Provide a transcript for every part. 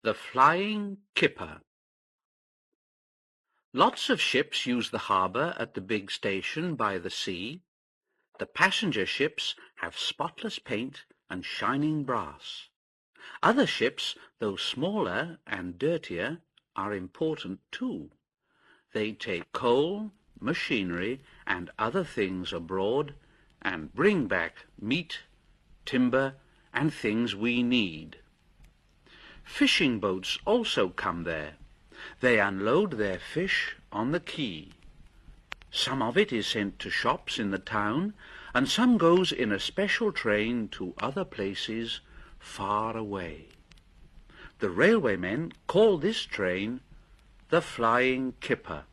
The Flying Kipper. Lots of ships use the harbour at the big station by the sea. The passenger ships have spotless paint and shining brass. Other ships, though smaller and dirtier, are important too. They take coal, machinery, and other things abroad and bring back meat, timber, and things we need. Fishing boats also come there. They unload their fish on the quay. Some of it is sent to shops in the town, and some goes in a special train to other places far away. The railwaymen call this train the Flying Kipper.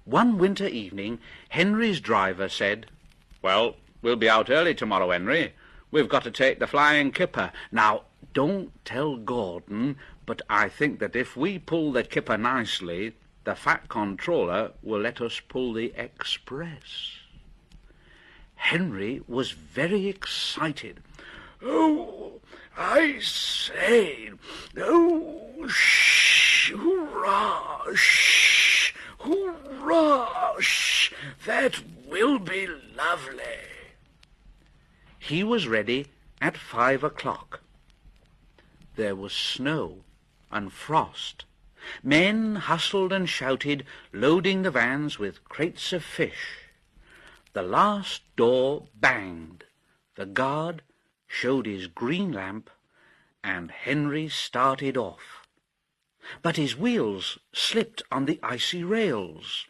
One winter evening, Henry's driver said, "Well, we'll be out early tomorrow, Henry. We've got to take the Flying Kipper. Now, don't tell Gordon, but I think that if we pull the Kipper nicely, the fat controller will let us pull the express." Henry was very excited. "Oh, I say, oh, shh, hurrah, shh, hurrah, shh, that will be lovely." He was ready at 5 o'clock. There was snow and frost. Men hustled and shouted, loading the vans with crates of fish. The last door banged. The guard showed his green lamp, and Henry started off. But his wheels slipped on the icy rails.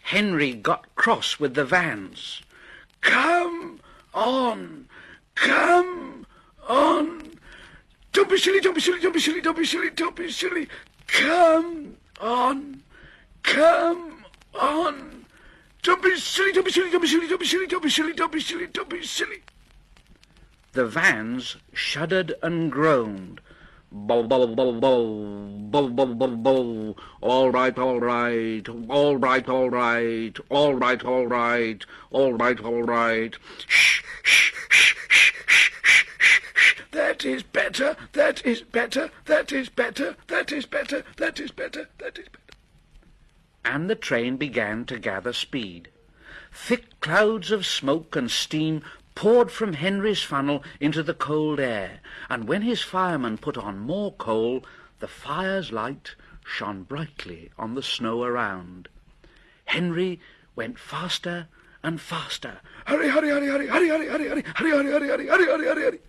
Henry got cross with the vans. "Come on, come on. Don't be silly, don't be silly, don't be silly, don't be silly, don't be silly. Come on, come on. Don't be silly, don't be silly, don't be silly, don't be silly, don't be silly, don't be silly, don't be silly." The vans shuddered and groaned. "Bow, bow, bow, bow, bow, bow, bow, bow. All right, all right, all right, all right, all right, all right, all right, all right. Shh, shh, shh, shh, shh, shh, shh. That is better, that is better, that is better, that is better, that is better, that is better." And the train began to gather speed. Thick clouds of smoke and steam poured from Henry's funnel into the cold air, and when his fireman put on more coal, the fire's light shone brightly on the snow around. Henry went faster and faster. "Hurry, hurry, hurry, hurry, hurry, hurry, hurry, hurry, hurry, hurry, hurry, hurry, hurry, hurry, hurry, hurry."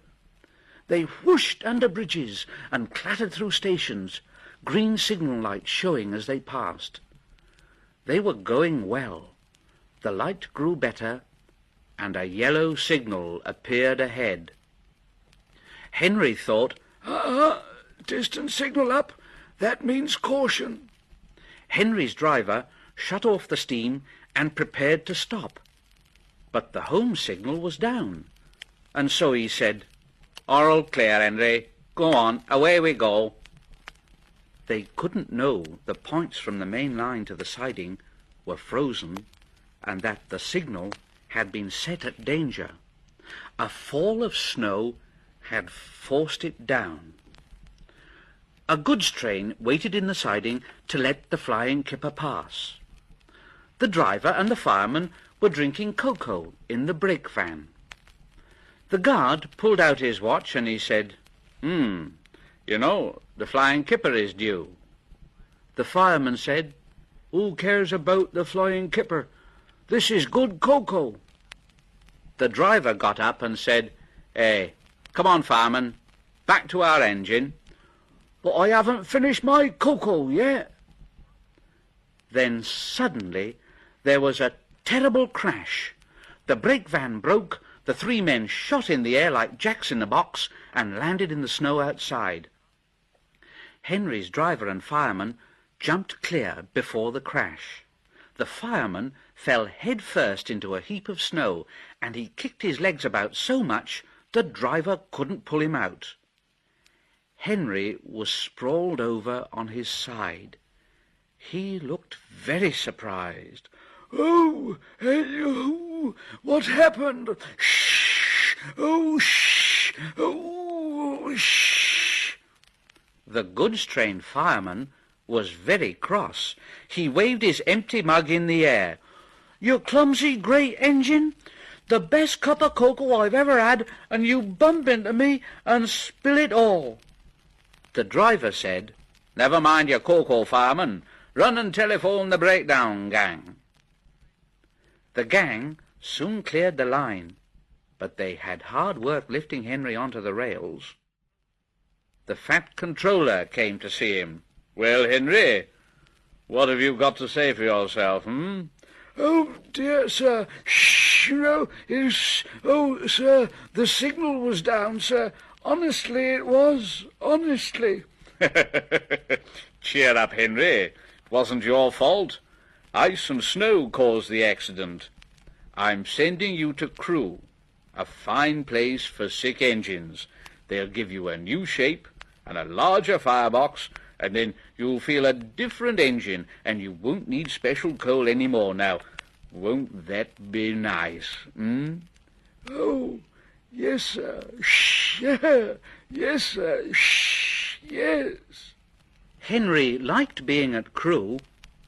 They whooshed under bridges and clattered through stations, green signal lights showing as they passed. They were going well. The light grew better, and a yellow signal appeared ahead. Henry thought, distant signal up. That means caution." Henry's driver shut off the steam and prepared to stop. But the home signal was down, and so he said, "All clear, Henry. Go on, away we go." They couldn't know the points from the main line to the siding were frozen, and that the signal had been set at danger. A fall of snow had forced it down. A goods train waited in the siding to let the Flying Kipper pass. The driver and the fireman were drinking cocoa in the brake van. The guard pulled out his watch and he said, "You know, the Flying Kipper is due." The fireman said, "Who cares about the Flying Kipper? This is good cocoa." The driver got up and said, "Hey, come on, fireman, back to our engine." "But I haven't finished my cocoa yet." Then suddenly there was a terrible crash. The brake van broke, the three men shot in the air like jacks in a box and landed in the snow outside. Henry's driver and fireman jumped clear before the crash. The fireman fell head first into a heap of snow, and he kicked his legs about so much the driver couldn't pull him out. Henry was sprawled over on his side. He looked very surprised. "Oh, hello, what happened? Shh! Oh, shh! Oh, shh!" The goods-train fireman was very cross. He waved his empty mug in the air. "You clumsy great engine! The best cup of cocoa I've ever had, and you bump into me and spill it all." The driver said, "Never mind your cocoa, fireman. Run and telephone the breakdown gang." The gang soon cleared the line, but they had hard work lifting Henry onto the rails. The fat controller came to see him. "Well, Henry, what have you got to say for yourself, "Oh, dear, sir, shh, oh, sir, the signal was down, sir. Honestly, it was, honestly." Cheer up, Henry. It wasn't your fault. Ice and snow caused the accident. I'm sending you to Crewe, a fine place for sick engines. They'll give you a new shape and a larger firebox, and then you'll feel a different engine, and you won't need special coal any more. Now, won't that be nice, "Oh, yes, sir. Shh, yeah. Yes, sir. Shh, yes." Henry liked being at Crewe,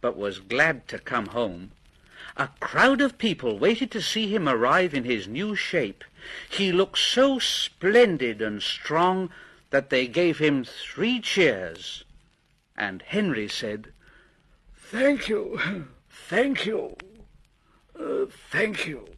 but was glad to come home. A crowd of people waited to see him arrive in his new shape. He looked so splendid and strong that they gave him 3 cheers. And Henry said, "Thank you, thank you, thank you."